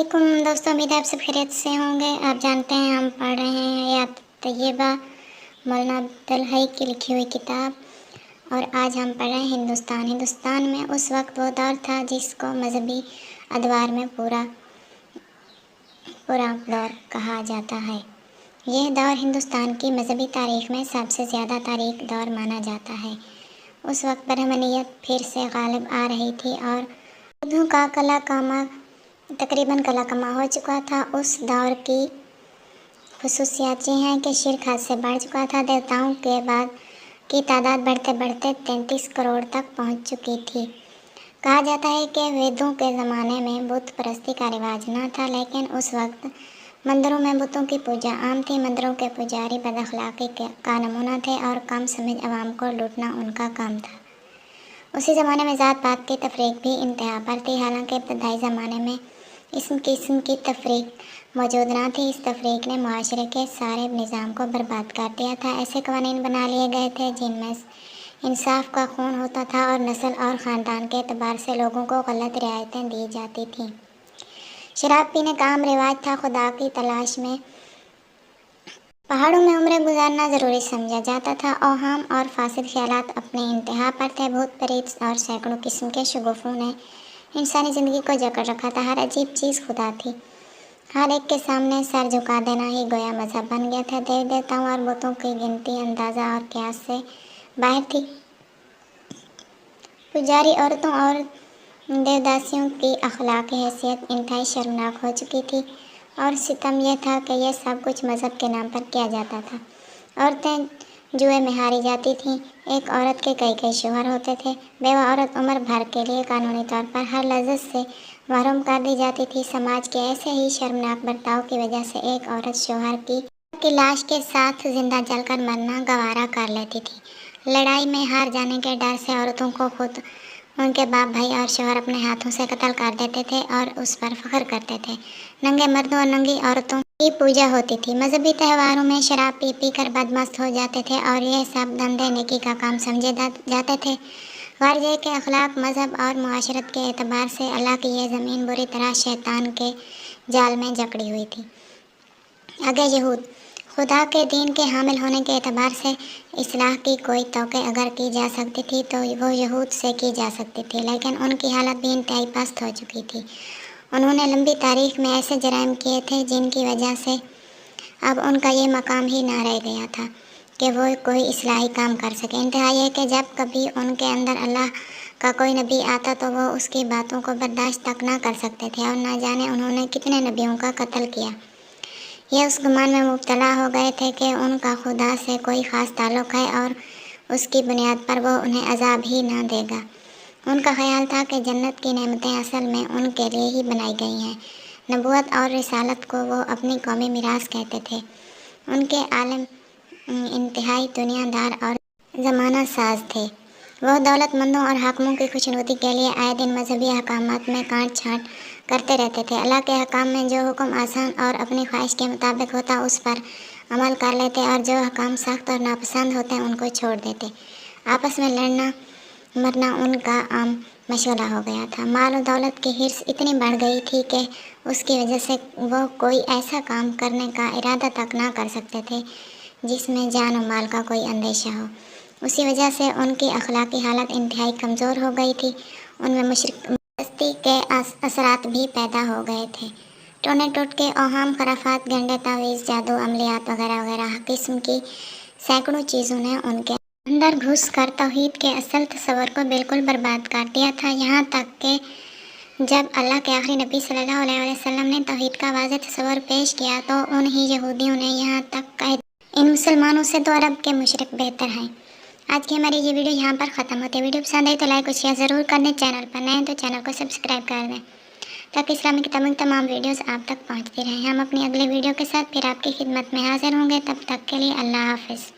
वालेकुम दोस्तों, उम्मीद है आप सब खैरियत से होंगे। आप जानते हैं हम पढ़ रहे हैं हयात तैयबा मौलाना अब्दुल हई की लिखी हुई किताब, और आज हम पढ़ रहे हैं हिंदुस्तान में उस वक्त वो दौर था जिसको मजहबी अदवार में पूरा दौर कहा जाता है। यह दौर हिंदुस्तान की मजहबी तारीख़ में सबसे ज़्यादा तारीख दौर माना जाता है। उस वक्त ब्रह्मनियत फिर से गालिब आ रही थी और उर्दू का तकरीबन कला-कमा हो चुका था। उस दौर की खुसूसियात ये हैं कि शिर्क हद से बढ़ चुका था। देवताओं के बाद की तादाद बढ़ते बढ़ते 33 करोड़ तक पहुंच चुकी थी। कहा जाता है कि वेदों के ज़माने में बुत परस्ती का रिवाज न था, लेकिन उस वक्त मंदिरों में बुतों की पूजा आम थी। मंदिरों के पुजारी बदअखलाकी का नमूना थे और कम समझ अवाम को लूटना उनका काम था। उसी ज़माने में ज़ात पात की तफरीक भी इंतहा पर थी। हालांकि इब्तदाई ज़माने में इस किस्म की तफरीक मौजूद न थी। इस तफरीक ने मुआशरे के सारे निज़ाम को बर्बाद कर दिया था। ऐसे कवानीन बना लिए गए थे जिनमें इंसाफ का खून होता था और नस्ल और ख़ानदान के एतबार से लोगों को गलत रियायतें दी जाती थीं। शराब पीने का आम रिवाज था। खुदा की तलाश में पहाड़ों में उम्रें गुजारना ज़रूरी समझा जाता था। औहाम और फासिद ख्यालात अपने इंतहा पर थे। भूत प्रेत और सैकड़ों किस्म के शगुफ़ों ने इंसानी ज़िंदगी को जकड़ रखा था। हर अजीब चीज़ खुदा थी। हर एक के सामने सर झुका देना ही गोया मज़हब बन गया था। देवी देवताओं और बुतों की गिनती अंदाज़ा और क़यास से बाहर थी। पुजारी औरतों और देवदासियों की अखलाकी हैसियत इंतहाई शर्मनाक हो चुकी थी, और सितम यह था कि यह सब कुछ मज़हब के नाम पर किया जाता था। औरतें जुए में हारी जाती थीं। एक औरत के कई शौहर होते थे। बेवा औरत उम्र भर के लिए कानूनी तौर पर हर लज़्ज़त से महरूम कर दी जाती थी। समाज के ऐसे ही शर्मनाक बर्ताव की वजह से एक औरत शौहर की लाश के साथ जिंदा जलकर मरना गवारा कर लेती थी। लड़ाई में हार जाने के डर से औरतों को खुद उनके बाप भाई और शौहर अपने हाथों से कत्ल कर देते थे और उस पर फख्र करते थे। नंगे मर्दों और नंगी औरतों की पूजा होती थी। मजहबी त्योहारों में शराब पी कर बदमस्त हो जाते थे और यह सब धंधे नेकी का काम समझे जाते थे। गर्ज है कि अखलाक, मजहब और मुआशरत के एतबार से अल्लाह की यह ज़मीन बुरी तरह शैतान के जाल में जकड़ी हुई थी। आगे यहूद खुदा के दीन के हामिल होने के एतबार से इस्लाह की कोई तौक़े अगर की जा सकती थी तो वो यहूद से की जा सकती थी, लेकिन उनकी हालत भी इंतहाई पस्त हो चुकी थी। उन्होंने लंबी तारीख़ में ऐसे जराइम किए थे जिनकी वजह से अब उनका ये मकाम ही ना रह गया था कि वो कोई इस्लाही काम कर सके। इंतहा यह कि जब कभी उनके अंदर अल्लाह का कोई नबी आता तो वो उसकी बातों को बर्दाश्त तक ना कर सकते थे, और ना जाने उन्होंने कितने नबियों का कत्ल किया। ये उस गुमान में मुब्तला हो गए थे कि उनका खुदा से कोई ख़ास ताल्लुक़ है और उसकी बुनियाद पर वो उन्हें अज़ाब ही ना देगा। उनका ख़याल था कि जन्नत की नेमतें असल में उनके लिए ही बनाई गई हैं। नबूवत और रिसालत को वो अपनी कौमी मिरास कहते थे। उनके आलिम इंतहाई दुनियादार और ज़माना साज थे। वह दौलतमंदों और हाकिमों की खुशनुदी के लिए आए दिन मजहबी अहकामात में काट छाँट करते रहते थे। अल्लाह के अहकाम में जो हुक्म आसान और अपनी ख्वाहिश के मुताबिक होता उस पर अमल कर लेते, और जो अहकाम सख्त और नापसंद होते उनको छोड़ देते। आपस में लड़ना मरना उनका आम मशगला हो गया था। माल और दौलत की हिर्स इतनी बढ़ गई थी कि उसकी वजह से वो कोई ऐसा काम करने का इरादा तक ना कर सकते थे जिसमें जान और माल का कोई अंदेशा हो। उसी वजह से उनकी अखलाकी हालत इंतहाई कमज़ोर हो गई थी। उनमें मुशरिकी के असरात भी पैदा हो गए थे। टोने टोटके, औहाम, खराफात, गंडे, तावीज़, जादू, अमलियात वगैरह वगैरह किस्म की सैकड़ों चीज़ों ने उनके अंदर घुस कर तौहीद के असल तस्वर को बिल्कुल बर्बाद कर दिया था। यहाँ तक कि जब अल्लाह के आखिरी नबी सल्लल्लाहु अलैहि वसल्लम ने तौहीद का वाज़ेह तस्वर पेश किया तो उन ही यहूदियों ने यहाँ तक कह इन मुसलमानों से तो अरब के मुशरिक बेहतर हैं। आज की हमारी ये वीडियो यहाँ पर ख़त्म होती है। वीडियो पसंद आई तो लाइक और शेयर ज़रूर कर दें। चैनल पर नए हैं तो चैनल को सब्सक्राइब कर दें ताकि इस्लामी की तमाम वीडियोस आप तक पहुँचती रहें। हम अपनी अगले वीडियो के साथ फिर आपकी खिदमत में हाजिर होंगे। तब तक के लिए अल्लाह हाफ़िज़।